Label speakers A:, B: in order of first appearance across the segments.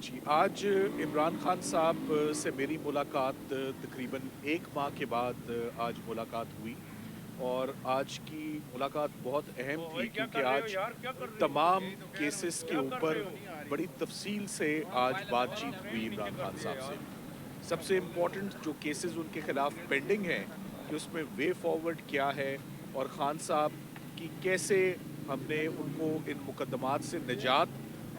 A: जी, आज इमरान खान साहब से मेरी मुलाकात तकरीबन 1 माह के बाद आज मुलाकात हुई और आज की मुलाकात बहुत अहम थी क्योंकि आज तमाम केसेस के ऊपर बड़ी तफसील से आज बातचीत हुई इमरान खान साहब से। सबसे इम्पोर्टेंट जो केसेस उनके खिलाफ पेंडिंग हैं कि उसमें वे फॉरवर्ड क्या है और खान साहब की कैसे हमने उनको इन मुकदमात से निजात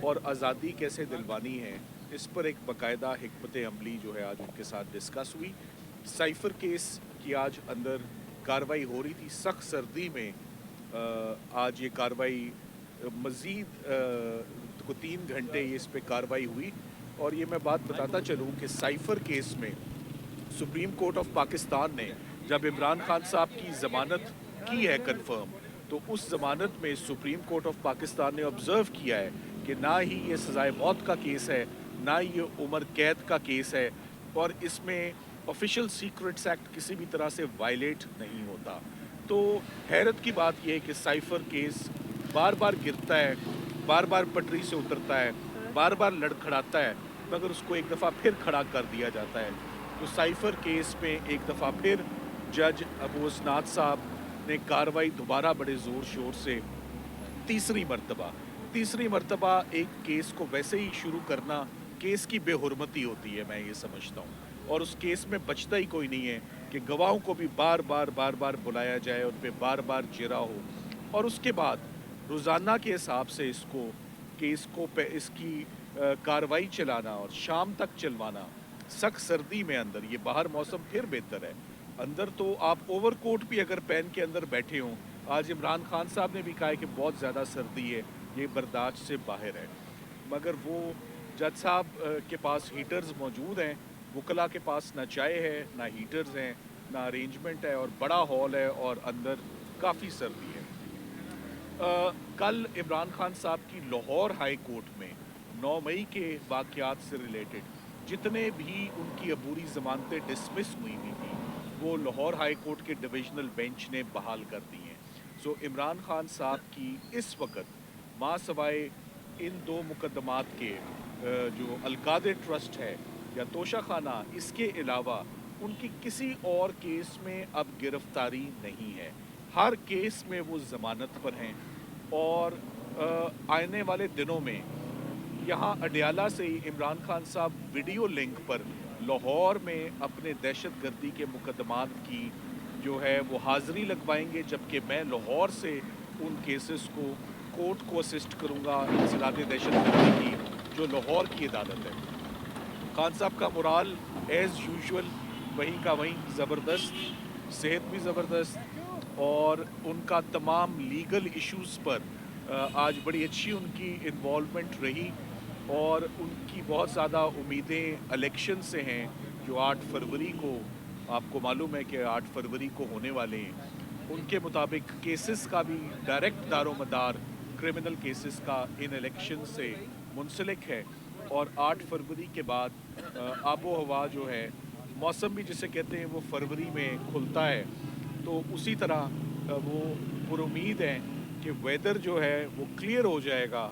A: और आज़ादी कैसे दिलवानी है, इस पर एक बाकायदा हिकमत अमली जो है आज उनके साथ डिस्कस हुई। साइफ़र केस की आज अंदर कार्रवाई हो रही थी, सख्त सर्दी में आज ये कार्रवाई मज़ीद को 3 घंटे ये इस पे कार्रवाई हुई और ये मैं बात बताता चलूँ कि साइफ़र केस में सुप्रीम कोर्ट ऑफ पाकिस्तान ने जब इमरान खान साहब की ज़मानत की है कंफर्म, तो उस ज़मानत में सुप्रीम कोर्ट ऑफ पाकिस्तान ने ऑब्ज़र्व किया है कि ना ही ये सज़ाए मौत का केस है, ना ही ये उम्र कैद का केस है और इसमें ऑफिशियल सीक्रेट्स एक्ट किसी भी तरह से वायलेट नहीं होता। तो हैरत की बात यह है कि साइफ़र केस बार बार गिरता है, बार बार पटरी से उतरता है, बार बार लड़खड़ाता है, मगर उसको एक दफ़ा फिर खड़ा कर दिया जाता है। तो साइफ़र केस में एक दफ़ा फिर जज अबू असनाद साहब ने कार्रवाई दोबारा बड़े ज़ोर शोर से तीसरी मर्तबा एक केस को वैसे ही शुरू करना केस की बेहुरमती होती है, मैं ये समझता हूँ। और उस केस में बचता ही कोई नहीं है कि गवाहों को भी बार बार बुलाया जाए, उन पे बार बार जिरा हो और उसके बाद रोज़ाना के हिसाब से इसको केस को इसकी कार्रवाई चलाना और शाम तक चलवाना सख्त सर्दी में अंदर, ये बाहर मौसम फिर बेहतर है, अंदर तो आप ओवरकोट भी अगर पहन के अंदर बैठे हों, आज इमरान खान साहब ने भी कहा है कि बहुत ज़्यादा सर्दी है, ये बर्दाश्त से बाहर है, मगर वो जज साहब के पास हीटर्स मौजूद हैं, वकला के पास ना चाय है, ना हीटर्स हैं, ना अरेंजमेंट है और बड़ा हॉल है और अंदर काफ़ी सर्दी है। कल इमरान खान साहब की लाहौर हाई कोर्ट में 9 मई के वाक़यात से रिलेटेड जितने भी उनकी अबूरी ज़मानतें डिसमिस हुई थी, वो लाहौर हाई कोर्ट के डिविजनल बेंच ने बहाल कर दी हैं। सो इमरान खान साहब की इस वक्त माँ सवाए इन 2 मुकदमात के जो अलकादे ट्रस्ट है या तोशा खाना, इसके अलावा उनकी किसी और केस में अब गिरफ्तारी नहीं है। हर केस में वो ज़मानत पर हैं और आने वाले दिनों में यहाँ अडयाला से ही इमरान खान साहब वीडियो लिंक पर लाहौर में अपने दहशतगर्दी के मुकदमात की जो है वो हाज़िरी लगवाएंगे, जबकि मैं लाहौर से उन केसेस को कोर्ट को असिस्ट करूँगा इंसदाद दहशतगर्दी की जो लाहौर की अदालत है। खान साहब का मोराल एज़ यूजुअल वहीं का वहीं ज़बरदस्त, सेहत भी ज़बरदस्त और उनका तमाम लीगल इश्यूज़ पर आज बड़ी अच्छी उनकी इन्वॉल्वमेंट रही और उनकी बहुत ज़्यादा उम्मीदें इलेक्शन से हैं जो 8 फरवरी को, आपको मालूम है कि 8 फरवरी को होने वाले हैं। उनके मुताबिक केसेस का भी डायरेक्ट दारोमदार क्रिमिनल केसेस का इन इलेक्शन से मुंसलिक है और 8 फरवरी के बाद आबो हवा जो है, मौसम भी जिसे कहते हैं वो फरवरी में खुलता है, तो उसी तरह वो पुरुमीद हैं कि वेदर जो है वो क्लियर हो जाएगा